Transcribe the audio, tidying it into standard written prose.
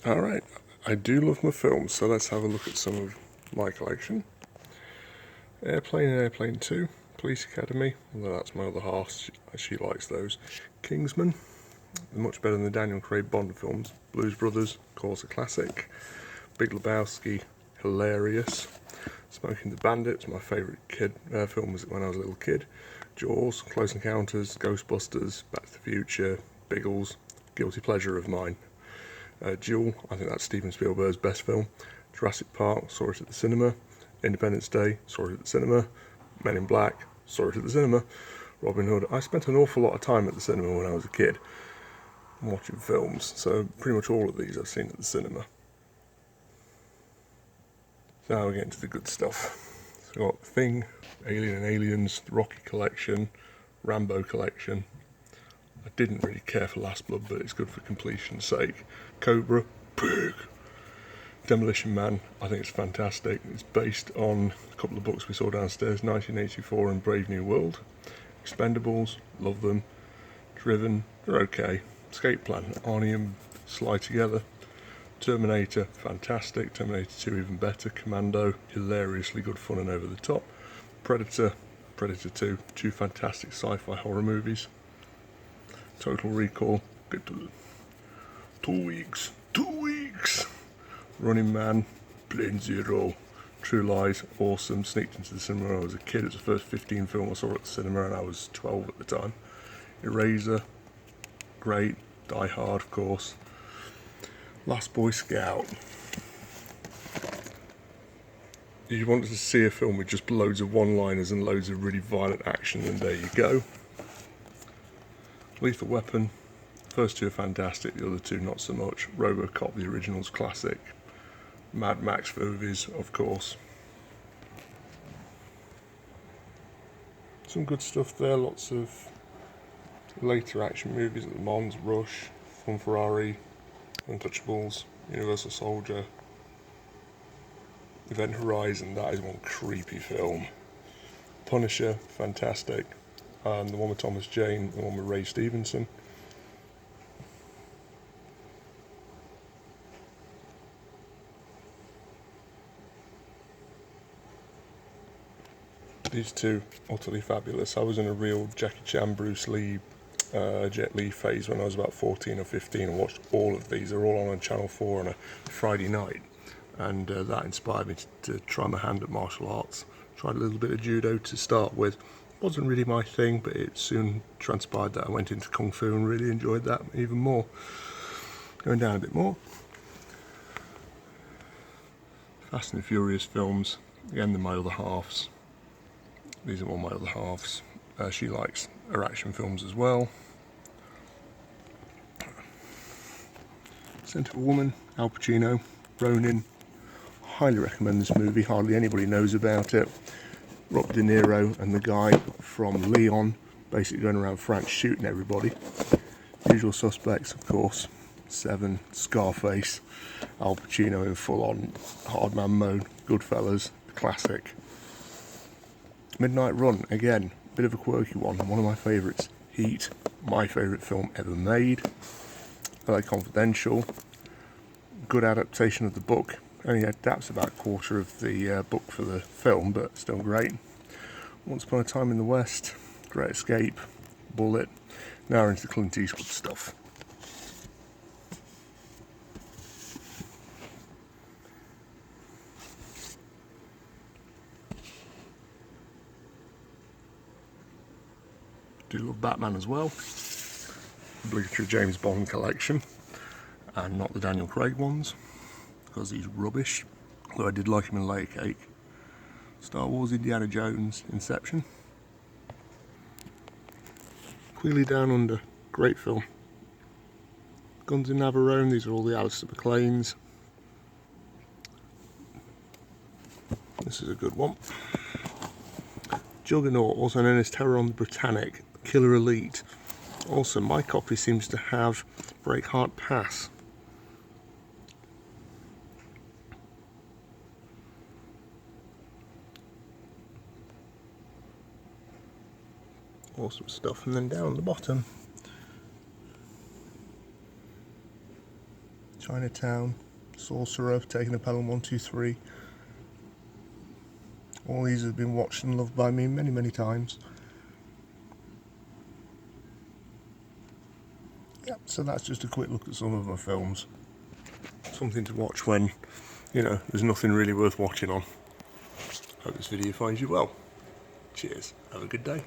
Alright, I do love my films, so let's have a look at some of my collection. Airplane and Airplane 2, Police Academy, although that's my other half, she likes those. Kingsman, much better than the Daniel Craig Bond films. Blues Brothers, of course a classic. Big Lebowski, hilarious. Smoking the Bandit, my favourite film was when I was a little kid. Jaws, Close Encounters, Ghostbusters, Back to the Future, Biggles, guilty pleasure of mine. Duel, I think that's Steven Spielberg's best film. Jurassic Park, saw it at the cinema. Independence Day, saw it at the cinema. Men in Black, saw it at the cinema. Robin Hood, I spent an awful lot of time at the cinema when I was a kid watching films, so pretty much all of these I've seen at the cinema. So now we're getting to the good stuff. So we've got Thing, Alien and Aliens, the Rocky collection, Rambo collection. I didn't really care for Last Blood, but it's good for completion's sake. Cobra, big. Demolition Man, I think it's fantastic. It's based on a couple of books we saw downstairs, 1984 and Brave New World. Expendables, love them. Driven, they're okay. Escape Plan, Arnie and Sly together. Terminator, fantastic. Terminator 2 even better. Commando, hilariously good fun and over the top. Predator, Predator 2, two fantastic sci-fi horror movies. Total Recall, get to 2 weeks. Running Man, Plane Zero, True Lies, awesome. Sneaked into the cinema when I was a kid. It was the first 15 film I saw at the cinema and I was 12 at the time. Eraser, great. Die Hard, of course. Last Boy Scout. If you wanted to see a film with just loads of one-liners and loads of really violent action, then there you go. Lethal Weapon. First two are fantastic, the other two not so much. RoboCop, the original's classic. Mad Max movies, of course. Some good stuff there, lots of later action movies at the Mons, Rush, Fun Ferrari, Untouchables, Universal Soldier, Event Horizon, that is one creepy film. Punisher, fantastic. And the one with Thomas Jane, the one with Ray Stevenson. These two, utterly fabulous. I was in a real Jackie Chan, Bruce Lee, Jet Li phase when I was about 14 or 15 and watched all of these. They're all on Channel 4 on a Friday night. And that inspired me to try my hand at martial arts. Tried a little bit of judo to start with. Wasn't really my thing, but it soon transpired that I went into Kung Fu and really enjoyed that even more. Going down a bit more. Fast and Furious films. Again, they're my other halves. These are all my other halves. She likes her action films as well. Scent of a Woman, Al Pacino, Ronin. Highly recommend this movie, hardly anybody knows about it. Robert De Niro and the guy from Leon, basically going around France shooting everybody. Usual Suspects, of course. Seven, Scarface, Al Pacino in full-on hard man mode. Goodfellas, classic. Midnight Run, again, bit of a quirky one of my favourites. Heat, my favourite film ever made. LA Confidential, good adaptation of the book. Only adapts about a quarter of the book for the film, but still great. Once Upon a Time in the West, Great Escape, Bullet. Now we're into the Clint Eastwood stuff. Do love Batman as well. Obligatory James Bond collection, and not the Daniel Craig ones, because he's rubbish. Although I did like him in Layer Cake. Star Wars, Indiana Jones, Inception. Wheelie Down Under, great film. Guns in Navarone, these are all the Alistair McLeans. This is a good one. Juggernaut, also known as Terror on the Britannic, Killer Elite. Also, my copy seems to have Breakheart Pass. Awesome stuff. And then down the bottom, Chinatown, Sorcerer, Taking a Pelham 1, 2, 3. All these have been watched and loved by me many, many times. Yeah, so that's just a quick look at some of my films. Something to watch when, you know, there's nothing really worth watching on. Hope this video finds you well. Cheers. Have a good day.